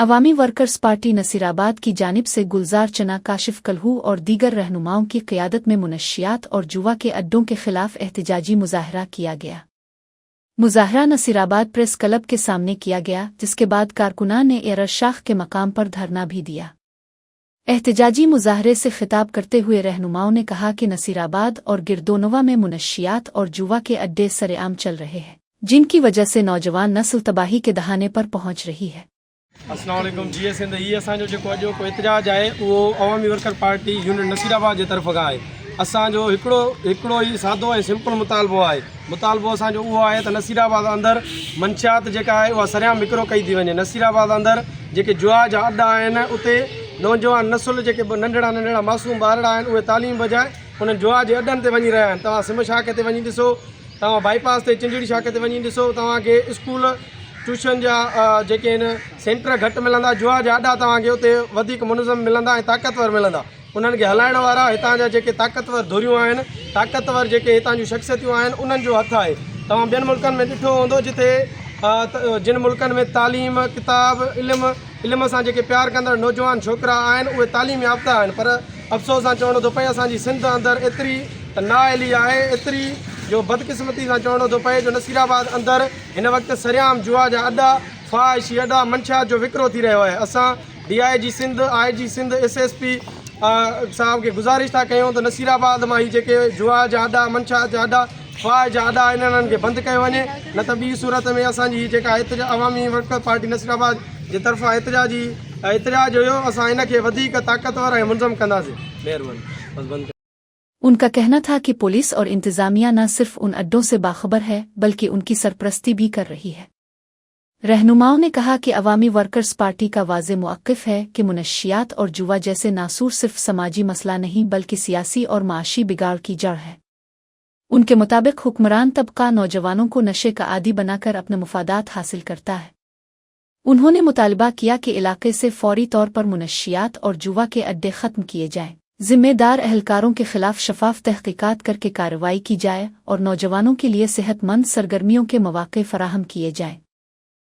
अवामी workers party Nasirabad की जानिब से गुलजार चना, काशिफ कलहू और दीगर रहनुमाओं की क़ियादत में मुनशियात और जुआ के अड्डों के खिलाफ एहतजाजी मुजाहरा किया गया। मुजाहरा नसीराबाद प्रेस क्लब के सामने किया गया, जिसके बाद कारकुनान ने एरशाख के मकाम पर धरना भी दिया। एहतजाजी मुजाहरे से खिताब करते हुए रहनुमाओं ने कहा कि नसीराबाद और गिरदोनवा में मुनशियात और जुआ के अड्डे सरेआम चल रहे हैं, जिनकी वजह से नौजवान नस्ल तबाही के दहाने पर पहुंच रही है। अस्सलाम वालेकुम जी सिंध ही असो जो अॼु को एहतजाज है वो अवामी वर्कर पार्टी यूनिट नसीराबाद के तरफ़ का है। असो हिकिड़ो ही सादो ऐं सिंपल मुतालबो है। मुतालबो असो वो है तो नसीराबाद अंदर मंशियात जेका है वह सरेआम विकिरो कई थी वञे। नसीराबाद अंदर जेके जुआ जा अड्डा आहिनि उते नौजवान नस्ल जेके नंढड़ा नंढड़ा मासूम ॿारड़ा आहिनि उहे तालीम बजाए उन जुआ के अड्डनि ते वञी रहिया आहिनि। तव्हां सिम शाख ते वञी ॾिसो, तव्हां बाईपास ते चिंजड़ी शाख ते वञी ॾिसो, तव्हांखे स्कूल ट्यूशन जा जेके आहिनि सेंटर घटि मिलंदा, जुआ जा अड्डा तव्हांखे उते वधीक मुनज़म मिलंदा ऐं ताक़तवर मिलंदा। उन्हनि खे हलाइण वारा हितां जा जेके ताक़तवर धुरियूं आहिनि, ताक़तवर जेके हितां जूं शख़्सियतूं आहिनि, उन्हनि जो हथु आहे। तव्हां ॿियनि मुल्कनि में ॾिठो हूंदो जिते जिन मुल्कनि में तालीम किताब इल्म सां जेके प्यार कंदड़ नौजवान छोकिरा आहिनि उहे तालीम याफ़्ता आहिनि, पर अफ़सोस सां चवणो थो पए असांजी सिंध अंदरि एतिरी नाअहली आहे, एतिरी जो बदकिस्मती सां चवणो थो पए जो नसीराबाद अंदरि हिन वक़्तु सरेआम जुआ जा अड्डा, फ़ाहिशी अड्डा, मंशियात जो विकिरो थी रहियो आहे। असां DIG Sindh, IG Sindh, SSP साहब के गुज़ारिश था कयूं तो नसीराबाद मां ही जेके जुआ जा अड्डा, मंशियात जा अड्डा, फ़ाहिश जा अड्डा इन्हनि खे बंदि कयो वञे, न त ॿी सूरत में असांजी जेका अवामी वर्कर पार्टी नसीराबाद जे तरफ़ां एहतजाज हुयो, असां इनखे वधीक ताक़तवर ऐं मुनज़म कंदासीं। महिरबानी, बस बंदि। उनका कहना था कि पुलिस और इंतज़ामिया न सिर्फ उन अड्डों से बाखबर है बल्कि उनकी सरपरस्ती भी कर रही है। रहनुमाओं ने कहा कि अवामी वर्कर्स पार्टी का वाज़े मौक़िफ़ है कि मुनशियात और जुआ जैसे नासूर सिर्फ समाजी मसला नहीं बल्कि सियासी और माशी बिगाड़ की जड़ है। उनके मुताबिक हुक्मरान तबका नौजवानों को नशे का आदी बनाकर अपने मुफादात हासिल करता है। उन्होंने मुतालबा किया कि इलाके से फौरी तौर पर मुनशियात और जुआ के अड्डे ख़त्म किए जाएं, जिम्मेदार अहलकारों के खिलाफ शफाफ तहक़ीक़ात करके कार्रवाई की जाए और नौजवानों के लिए सेहतमंद सरगर्मियों के मौक़े फ़राहम किए जाएं।